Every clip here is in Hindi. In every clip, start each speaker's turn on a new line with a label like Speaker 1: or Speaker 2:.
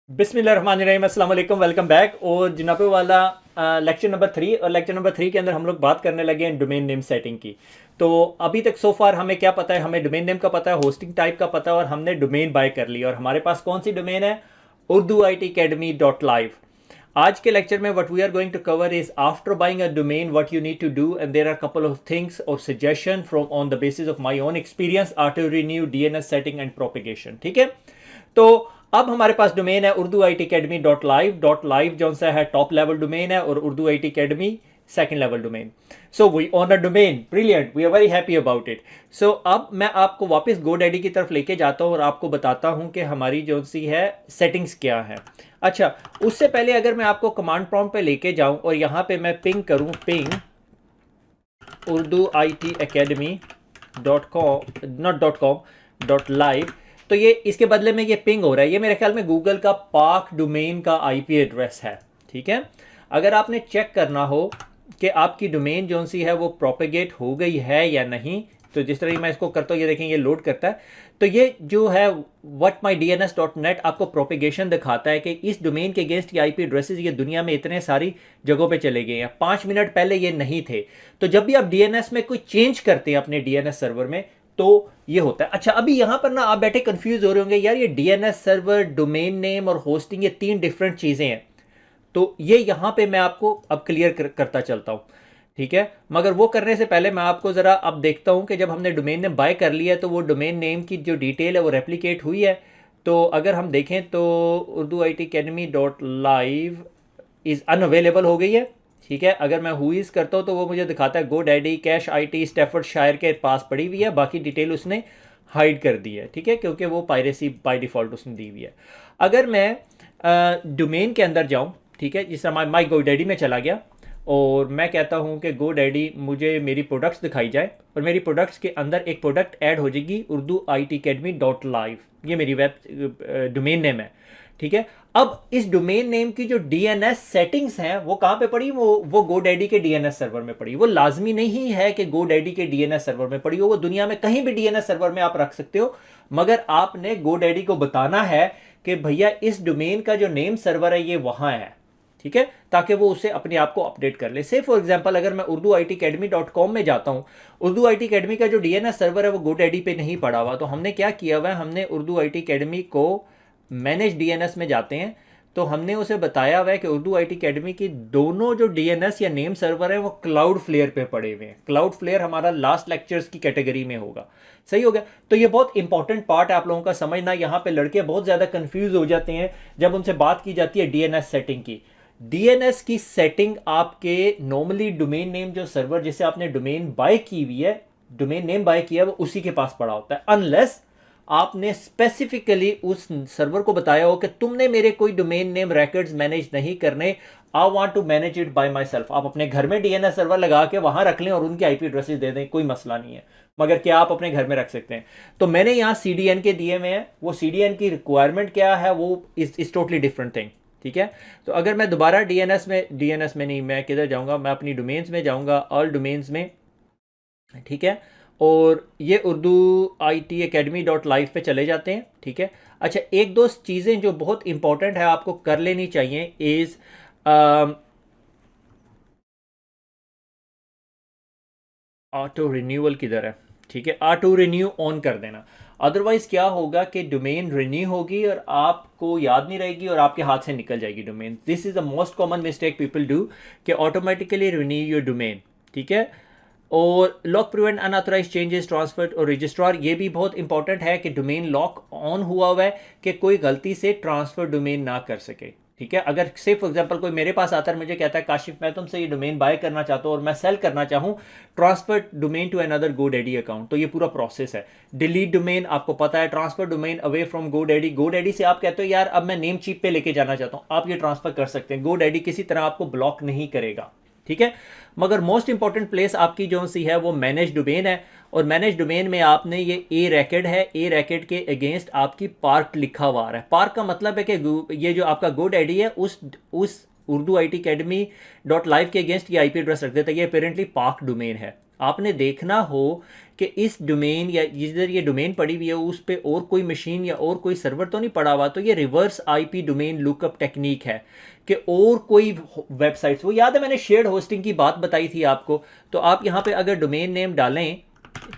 Speaker 1: बिस्मिल्लाहिर्रहमानिर्रहीम, अस्सलाम वालेकुम, वेलकम बैक। और जनाबे वाला लेक्चर नंबर 3, और लेक्चर नंबर 3 के अंदर हम लोग बात करने लगे हैं डोमेन नेम सेटिंग की। तो अभी तक सो फार हमें क्या पता है, हमें डोमेन नेम का पता है, होस्टिंग टाइप का पता है, और हमने डोमेन बाय कर ली। और हमारे पास कौन सी डोमेन है? Urdu I T academy dot live. आज के लेक्चर में what we are going to cover is after buying a domain what you need to do, and there are couple of things और suggestion from on the basis of my own experience are to renew DNS setting and propagation. ठीक है, तो अब हमारे पास डोमेन है Urdu I T academy dot live जो सा है टॉप लेवल डोमेन है, और Urdu I T academy second level domain. So we own a domain, brilliant, we are very happy about it. So अब मैं आपको वापस गोडैडी की तरफ लेके जाता हूँ और आपको बताता हूँ कि हमारी जो सी है सेटिंग्स क्या है। अच्छा, उससे पहले अगर मैं आपको कमांड प्रॉम्प्ट पे लेके जाऊं और यहाँ पे मैं पिंग करूं, ping Urdu I T academy dot live, तो ये इसके बदले में ये पिंग हो रहा है। ये मेरे ख्याल में गूगल का पाक डोमेन का आईपी एड्रेस है। ठीक है, अगर आपने चेक करना हो कि आपकी डोमेन जो सी है वो प्रोपेगेट हो गई है या नहीं, तो जिस तरह मैं इसको करता हूँ, ये देखें ये लोड करता है, तो ये जो है whatmydns.net आपको प्रोपेगेशन दिखाता है कि इस डोमेन के अगेंस्ट ये आईपी एड्रेसेस ये दुनिया में इतने सारी जगहों पे चले गए हैं। 5 मिनट पहले ये नहीं थे। तो जब भी आप डीएनएस में कोई चेंज करते हैं अपने डीएनएस सर्वर में, तो ये होता है। अच्छा, अभी यहां पर ना आप बैठे कंफ्यूज हो रहे होंगे, यार ये डीएनएस सर्वर, डोमेन नेम और होस्टिंग ये 3 डिफरेंट चीजें हैं। तो ये यहां पे मैं आपको अब क्लियर करता चलता हूं। ठीक है, मगर वो करने से पहले मैं आपको जरा अब देखता हूं कि जब हमने डोमेन नेम बाय कर लिया है तो वो डोमेन नेम की जो डिटेल है वो रेप्लिकेट हुई है। तो अगर हम देखें तो Urdu I T academy dot live is unavailable हो गई है। ठीक है, अगर मैं हुईज करता हूँ तो वो मुझे दिखाता है GoDaddy cache I T Staffordshire के पास पड़ी हुई है, बाकी डिटेल उसने हाइड कर दी है। ठीक है, क्योंकि वो पायरेसी बाय डिफॉल्ट उसने दी हुई है। अगर मैं डोमेन के अंदर जाऊँ, ठीक है, जिस तरह माई गो डैडी में चला गया और मैं कहता हूँ कि गो डैडी मुझे मेरी प्रोडक्ट्स दिखाई जाए, और मेरी प्रोडक्ट्स के अंदर एक प्रोडक्ट ऐड हो जाएगी Urdu I T academy dot live, ये मेरी वेब डोमेन नेम है। ठीक है, अब इस डोमेन नेम की जो डीएनएस सेटिंग्स हैं वो कहाँ पे पड़ी? वो गोडैडी के डीएनएस सर्वर में पड़ी। वो लाजमी नहीं है कि गोडैडी के डीएनएस सर्वर में पड़ी हो, वो दुनिया में कहीं भी डीएनएस सर्वर में आप रख सकते हो, मगर आपने गोडैडी को बताना है कि भैया इस डोमेन का जो नेम सर्वर है ये वहां है। ठीक है, ताकि वो उसे अपने आप को अपडेट कर ले। से फॉर एग्जांपल अगर मैं Urdu I T academy dot com में जाता हूँ, उर्दू आई टी अकेडमी का जो डीएनएस सर्वर है वो गोडैडी पे नहीं पड़ा हुआ, तो हमने क्या किया हुआ है, हमने उर्दू आई टी अकेडमी को मैनेज डीएनएस में जाते हैं, तो हमने उसे बताया हुआ है कि उर्दू आई टी अकेडमी की दोनों जो डीएनएस या नेम सर्वर है वो क्लाउड फ्लेयर पे पड़े हुए हैं। क्लाउड फ्लेयर हमारा लास्ट लेक्चर्स की कैटेगरी में होगा। सही हो गया? तो ये बहुत इंपॉर्टेंट पार्ट है आप लोगों का समझना। यहाँ पे लड़के बहुत ज्यादा कंफ्यूज हो जाते हैं जब उनसे बात की जाती है डीएनएस सेटिंग की। डीएनएस की सेटिंग आपके नॉर्मली डोमेन नेम जो सर्वर जिसे आपने डोमेन बाय की हुई है, डोमेन नेम बाय किया है, वो उसी के पास पड़ा होता है, अनलेस आपने स्पेसिफिकली उस सर्वर को बताया हो कि तुमने मेरे कोई डोमेन नेम रिकॉर्ड्स मैनेज नहीं करने, I want to manage it by myself. आप अपने घर में डीएनएस सर्वर लगा के वहां रख लें और उनके आईपी एड्रेसेस दे दें, कोई मसला नहीं है, मगर क्या आप अपने घर में रख सकते हैं? तो मैंने यहाँ सीडीएन के दिए हुए हैं, वो सीडीएन की रिक्वायरमेंट क्या है वो इज टोटली डिफरेंट थिंग। ठीक है, तो अगर मैं दोबारा डीएनएस में नहीं, मैं किधर जाऊंगा, मैं अपनी डोमेन्स में जाऊंगा, ऑल डोमेन्स में। ठीक है, और ये Urdu I T academy dot live पे चले जाते हैं। ठीक है, अच्छा, एक दो चीज़ें जो बहुत इंपॉर्टेंट है आपको कर लेनी चाहिए इज़ ऑटो रिन्यूअल किधर है? ठीक है, ऑटो रिन्यू ऑन कर देना। अदरवाइज क्या होगा कि डोमेन रिन्यू होगी और आपको याद नहीं रहेगी और आपके हाथ से निकल जाएगी domain. This is the most common mistake people do, कि ऑटोमेटिकली रिन्यू योर डोमेन। ठीक है, और lock prevent unauthorized changes transfer और रजिस्ट्रार, ये भी बहुत इंपॉर्टेंट है कि डोमेन लॉक ऑन हुआ है कि कोई गलती से ट्रांसफर डोमेन ना कर सके। ठीक है, अगर से फॉर एग्जांपल कोई मेरे पास आता है, मुझे कहता है काशिफ मैं तुमसे ये डोमेन बाय करना चाहता हूँ और मैं सेल करना चाहूँ, transfer domain to another GoDaddy account, तो ये पूरा प्रोसेस है। डिलीट डोमेन आपको पता है, transfer domain away from GoDaddy. GoDaddy से आप कहते हो यार अब मैं नेम चीप पे लेके जाना चाहता हूँ, आप ये ट्रांसफर कर सकते हैं, गोडैडी किसी तरह आपको ब्लॉक नहीं करेगा। ठीक है, मगर मोस्ट इंपॉर्टेंट प्लेस आपकी जो सी है वो मैनेज डोमेन है, और मैनेज डोमेन में आपने ये ए रैकेट है, ए रैकेट के अगेंस्ट आपकी पार्क लिखा हुआ है। पार्क का मतलब है कि ये जो आपका गोडैडी है उस Urdu I T academy dot live के अगेंस्ट ये आईपी एड्रेस रख देता है, ये अपेरेंटली पार्क डोमेन है। आपने देखना हो कि इस डोमेन या जिधर ये डोमेन पड़ी हुई है उस पर और कोई मशीन या और कोई सर्वर तो नहीं पड़ा हुआ, तो ये reverse IP domain lookup technique है कि और कोई वेबसाइट्स, वो याद है मैंने शेयर्ड होस्टिंग की बात बताई थी आपको, तो आप यहाँ पे अगर डोमेन नेम डालें,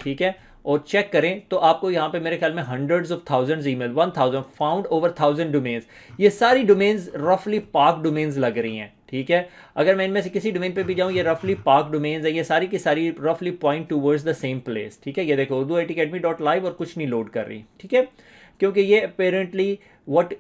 Speaker 1: ठीक है, और चेक करें तो आपको यहाँ पे मेरे ख्याल में hundreds of thousands email, 1000 found over 1000 domains, ये सारी डोमेन्स रफली पाक डोमेन्स लग रही हैं, ठीक है। अगर मैं इनमें से किसी डोमेन पे भी जाऊँ, ये रफली पाक डोमेन्स है, ये सारी की सारी रफली point towards the same place, ठीक है। ये देखो urduitacademy.live और कुछ नहीं लोड कर रही, ठीक है, क्योंकि ये अपेरेंटली व्हाट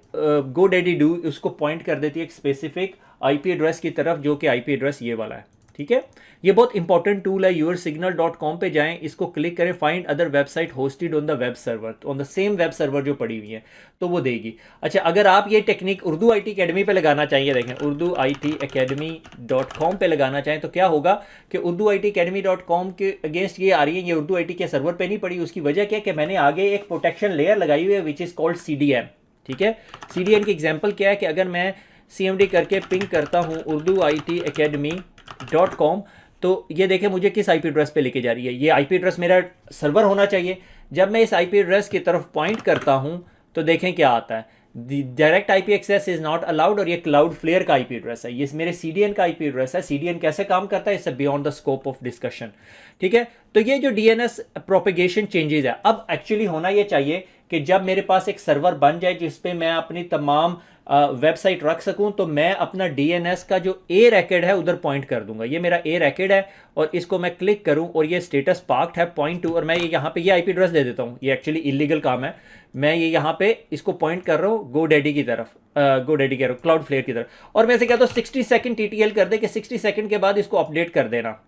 Speaker 1: GoDaddy डू उसको पॉइंट कर देती है एक स्पेसिफिक आईपी एड्रेस की तरफ, जो कि आईपी एड्रेस ये वाला है, ठीक है। ये बहुत इंपॉर्टेंट टूल है, yoursignal.com पे जाएं, इसको क्लिक करें, find other website hosted on the web server, on the same web server जो पड़ी हुई है, तो वो देगी। अच्छा, अगर आप ये टेक्निक उर्दू IT अकेडमी पे लगाना चाहिए, देखें urduitacademy.com पे लगाना चाहें तो क्या होगा कि urduitacademy.com के अगेंस्ट ये आ रही है, ये उर्दू IT के सर्वर पे नहीं पड़ी। उसकी वजह क्या है कि मैंने आगे एक प्रोटेक्शन लेयर लगाई हुई है विच इज़ कॉल्ड CDN, ठीक है। CDN की एग्जाम्पल क्या है कि अगर मैं CMD करके पिंग करता हूँ urduitacademy.com, तो ये देखें मुझे किस आईपी एड्रेस पे लेके जा रही है। ये आईपी एड्रेस मेरा सर्वर होना चाहिए। जब मैं इस आईपी एड्रेस की तरफ पॉइंट करता हूं तो देखें क्या आता है, direct IP access is not allowed, और ये क्लाउडफ्लेयर का आईपी एड्रेस है, ये मेरे CDN का आईपी एड्रेस है। CDN कैसे काम करता है, इससे beyond the scope of discussion, ठीक है। तो ये जो DNS प्रोपेगेशन चेंजेस है, अब एक्चुअली होना ये चाहिए कि जब मेरे पास एक सर्वर बन जाए जिसपे मैं अपनी तमाम वेबसाइट रख सकूं, तो मैं अपना DNS का जो A रैकेट है उधर पॉइंट कर दूंगा। ये मेरा A रैकेट है और इसको मैं क्लिक करूं और ये स्टेटस पार्क्ड है .2, और मैं ये यहाँ पे ये आईपी एड्रेस दे देता हूं। ये एक्चुअली इलीगल काम है, मैं ये यहाँ पे इसको पॉइंट कर रहा हूँ GoDaddy की तरफ, GoDaddy कह रहा हूँ क्लाउडफ्लेयर की तरफ, और मैं से कहता हूँ 60 सेकंड TTL कर दे कि 60 सेकंड के बाद इसको अपडेट कर देना।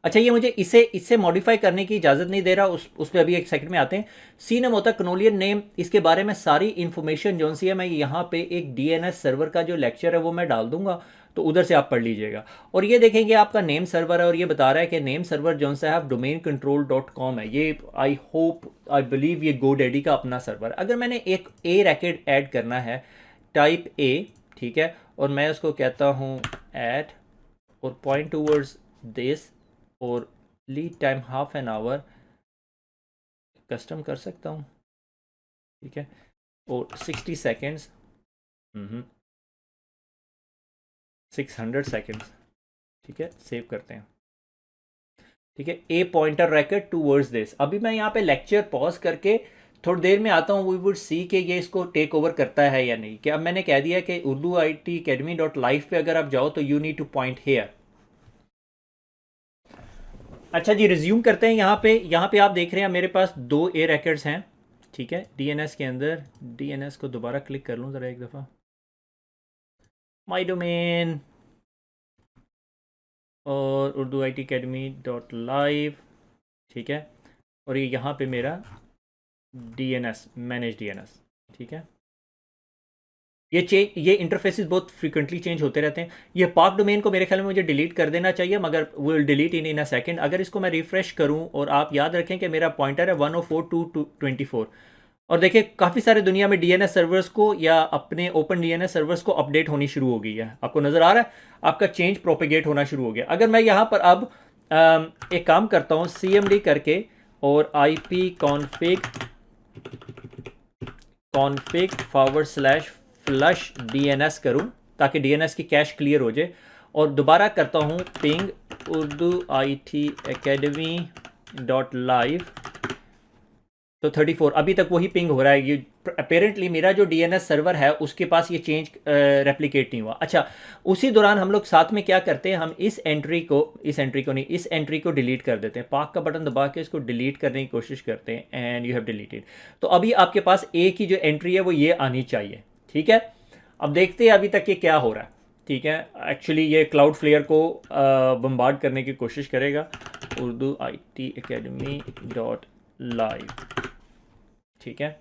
Speaker 1: अच्छा, ये मुझे इससे मॉडिफाई करने की इजाज़त नहीं दे रहा, उस पर अभी एक सेकंड में आते हैं। सी नेम होता है कनोलियन नेम, इसके बारे में सारी इन्फॉर्मेशन जो सी है मैं यहाँ पे एक DNS सर्वर का जो लेक्चर है वो मैं डाल दूंगा, तो उधर से आप पढ़ लीजिएगा। और ये देखेंगे आपका नेम सर्वर है, और ये बता रहा है कि नेम सर्वर जो सा है domaincontrol.com है। ये आई बिलीव ये GoDaddy का अपना सर्वर। अगर मैंने एक A रैकेट ऐड करना है, टाइप A, ठीक है, और मैं उसको कहता हूँ ऐड और पॉइंट टूवर्ड्स दिस, और lead time half an hour custom कर सकता हूँ, ठीक है, और 60 सेकेंड्स 600 सेकेंड्स, ठीक है, सेव करते हैं, ठीक है। ए पॉइंटर रैकेट टूवर्ड्स दिस। अभी मैं यहाँ पे लेक्चर पॉज करके थोड़ी देर में आता हूँ, वी वुड सी कि ये इसको टेक ओवर करता है या नहीं। कि अब मैंने कह दिया कि urduitacademy.live पे अगर आप जाओ तो you need two point here. अच्छा जी, रिज्यूम करते हैं। यहाँ पे आप देख रहे हैं मेरे पास 2 A रैकेट्स हैं, ठीक है। DNS के अंदर, DNS को दोबारा क्लिक कर लूँ ज़रा एक दफ़ा, माई डोमेन और urduitacademy.live, ठीक है, और ये यहाँ पे मेरा DNS, मैनेज DNS, ठीक है। ये इंटरफेसेस बहुत फ्रीक्वेंटली चेंज होते रहते हैं। ये पाक डोमेन को मेरे ख्याल में मुझे डिलीट कर देना चाहिए, मगर will delete in a second. अगर इसको मैं रिफ्रेश करूं, और आप याद रखें कि मेरा पॉइंटर है 104.224, और देखिए काफ़ी सारे दुनिया में DNS सर्वर्स को या अपने ओपन DNS सर्वर्स को अपडेट होनी शुरू हो गई है। आपको नज़र आ रहा है, आपका चेंज प्रोपेगेट होना शुरू हो गया। अगर मैं यहाँ पर अब एक काम करता हूँ CMD करके और IP config/flush DNS करूं ताकि DNS की कैश क्लियर हो जाए, और दोबारा करता हूं पिंग urduitacademy.live, तो 34 अभी तक वही पिंग हो रहा है। ये अपेरेंटली मेरा जो DNS सर्वर है उसके पास ये चेंज रेप्लिकेट नहीं हुआ। अच्छा, उसी दौरान हम लोग साथ में क्या करते हैं, हम इस एंट्री को डिलीट कर देते हैं। पाक का बटन दबा के इसको डिलीट करने की कोशिश करते हैं, एंड यू हैव डिलीटेड। तो अभी आपके पास A की जो एंट्री है वो ये आनी चाहिए, ठीक है। अब देखते हैं अभी तक ये क्या हो रहा है, ठीक है। एक्चुअली ये क्लाउडफ्लेयर को बम्बार्ड करने की कोशिश करेगा, urduitacademy.live, ठीक है।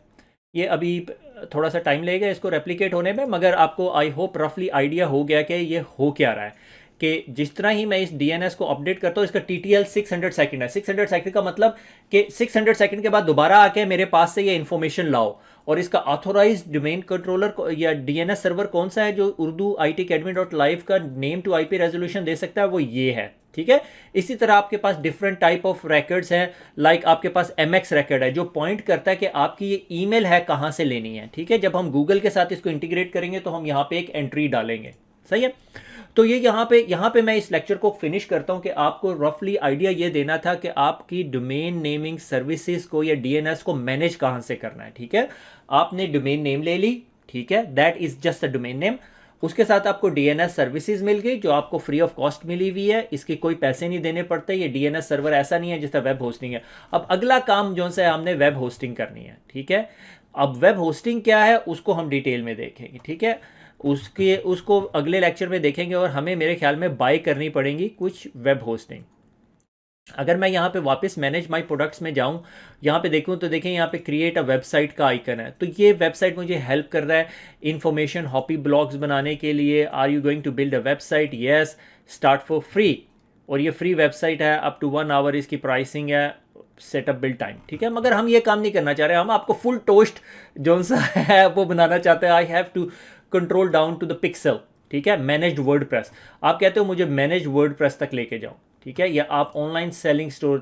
Speaker 1: ये अभी थोड़ा सा टाइम लगेगा इसको रेप्लिकेट होने में, मगर आपको आई होप रफली आइडिया हो गया कि ये हो क्या रहा है। कि जिस तरह ही मैं इस DNS को अपडेट करता हूँ, इसका TTL 600 सेकंड है। 600 सेकंड का मतलब कि 600 सेकंड के बाद दोबारा आके मेरे पास से ये इन्फॉर्मेशन लाओ, और इसका ऑथोराइज्ड डोमेन कंट्रोलर या डीएनएस सर्वर कौन सा है जो उर्दू ITacademy.live का नेम टू IP रेजोल्यूशन दे सकता है, वो ये है। ठीक है, इसी तरह आपके पास डिफरेंट टाइप ऑफ रिकॉर्ड्स हैं, लाइक आपके पास MX रिकॉर्ड है जो पॉइंट करता है कि आपकी ये ईमेल है कहाँ से लेनी है। ठीक है, जब हम गूगल के साथ इसको इंटीग्रेट करेंगे तो हम यहाँ पे एक एंट्री डालेंगे। सही है, तो ये यहाँ पे मैं इस लेक्चर को फिनिश करता हूँ कि आपको रफली आइडिया ये देना था कि आपकी डोमेन नेमिंग सर्विसेज को या DNS को मैनेज कहाँ से करना है। ठीक है, आपने डोमेन नेम ले ली, ठीक है, that is just a domain name. उसके साथ आपको DNS सर्विसेज मिल गई जो आपको फ्री ऑफ कॉस्ट मिली हुई है, इसके कोई पैसे नहीं देने पड़ते। ये DNS सर्वर ऐसा नहीं है जिसका वेब होस्टिंग है। अब अगला काम जो है हमने वेब होस्टिंग करनी है। ठीक है, अब वेब होस्टिंग क्या है उसको हम डिटेल में देखेंगे। ठीक है, उसको अगले लेक्चर में देखेंगे और हमें मेरे ख्याल में बाय करनी पड़ेंगी कुछ वेब होस्टिंग। अगर मैं यहाँ पे वापस मैनेज माय प्रोडक्ट्स में जाऊँ, यहाँ पे देखूँ तो देखें यहाँ पे क्रिएट अ वेबसाइट का आइकन है। तो ये वेबसाइट मुझे हेल्प कर रहा है इंफॉर्मेशन हॉपी ब्लॉग्स बनाने के लिए। Are you going to build a website? Yes, start for free. और ये फ्री वेबसाइट है, अप टू 1 आवर इसकी प्राइसिंग है, सेटअप बिल्ड टाइम। ठीक है, मगर हम ये काम नहीं करना चाह रहे, हम आपको फुल टोस्ट जो सा है वो बनाना चाहते हैं। I have to control down to the pixel. ठीक है, मैनेज्ड वर्डप्रेस। आप कहते हो मुझे मैनेज्ड वर्डप्रेस तक लेके जाओ। ठीक है, या आप ऑनलाइन सेलिंग स्टोर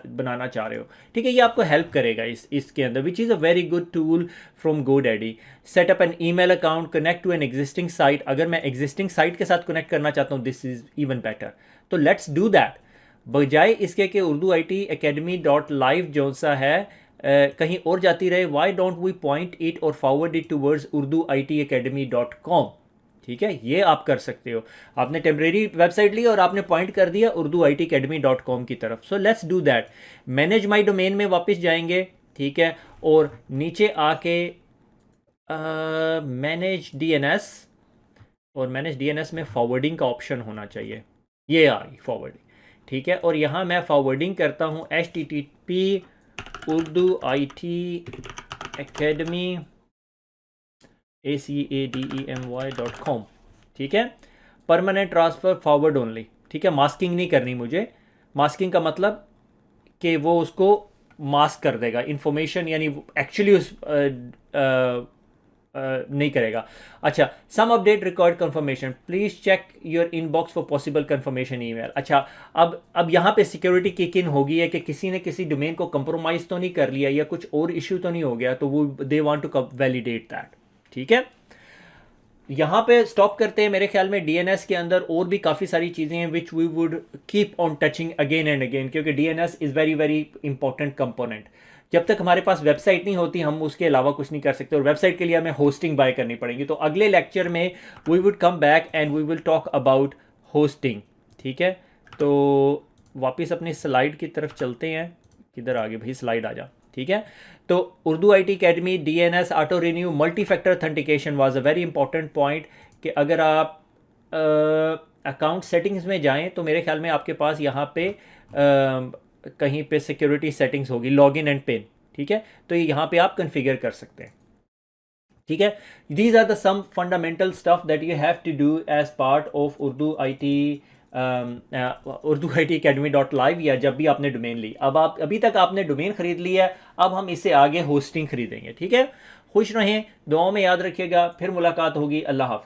Speaker 1: बनाना चाह रहे हो। ठीक है, ये आपको हेल्प करेगा इसके अंदर, which is a very good tool from GoDaddy। Setup an email account, connect to an existing site. अगर मैं एग्जिस्टिंग साइट के साथ कनेक्ट करना चाहता हूँ, दिस इज इवन बेटर। तो लेट्स डू दैट। बजाय इसके कि उर्दू ITacademy.live जो सा है कहीं और जाती रहे, why don't we point it or forward it towards Urdu ITacademy.com। ठीक है, ये आप कर सकते हो। आपने टेम्परेरी वेबसाइट ली और आपने पॉइंट कर दिया उर्दू ITacademy.com की तरफ। So let's do that. Manage my domain में वापस जाएंगे। ठीक है, और नीचे आके मैनेज DNS, और मैनेज DNS में फॉरवर्डिंग का ऑप्शन होना चाहिए। ये आ गई फॉरवर्डिंग। ठीक है, और यहाँ मैं फॉरवर्डिंग करता हूँ HTTP उर्दू ITacademy ACADEMY.com। ठीक है, परमानेंट ट्रांसफ़र फॉरवर्ड ओनली। ठीक है, मास्किंग नहीं करनी मुझे। मास्किंग का मतलब कि वो उसको मास्क कर देगा इंफॉर्मेशन, यानी एक्चुअली उस नहीं करेगा। अच्छा, some update record confirmation, please check your inbox for possible confirmation email. अच्छा, अब यहाँ पे सिक्योरिटी किक इन होगी है कि किसी ने किसी डोमेन को कंप्रोमाइज़ तो नहीं कर लिया या कुछ और इशू तो नहीं हो गया, तो वो they want to validate that. ठीक है, यहाँ पे स्टॉप करते हैं। मेरे ख्याल में DNS के अंदर और भी काफ़ी सारी चीज़ें हैं which we would keep on touching again and again, क्योंकि DNS is very very important component. जब तक हमारे पास वेबसाइट नहीं होती हम उसके अलावा कुछ नहीं कर सकते, और वेबसाइट के लिए हमें होस्टिंग बाय करनी पड़ेगी। तो अगले लेक्चर में we would come back and we will talk about hosting. ठीक है, तो वापस अपनी स्लाइड की तरफ चलते हैं। किधर आगे भाई, स्लाइड आ जा। ठीक है, तो Urdu ITacademy DNS auto renew multi factor authentication was a very important point, कि अगर आप अकाउंट सेटिंग्स में जाएं तो मेरे ख्याल में आपके पास यहाँ पे कहीं पे सिक्योरिटी सेटिंग्स होगी, लॉगिन एंड पिन। ठीक है, तो यहाँ पे आप कन्फिगर कर सकते हैं। ठीक है, these are the some fundamental stuff that you have to do as part of Urdu ITacademy.live, या जब भी आपने डोमेन ली। अब आप अभी तक आपने डोमेन खरीद लिया है, अब हम इससे आगे होस्टिंग खरीदेंगे। ठीक है, खुश रहें, दुआओं में याद रखिएगा, फिर मुलाकात होगी। अल्लाह हाफ़िज़।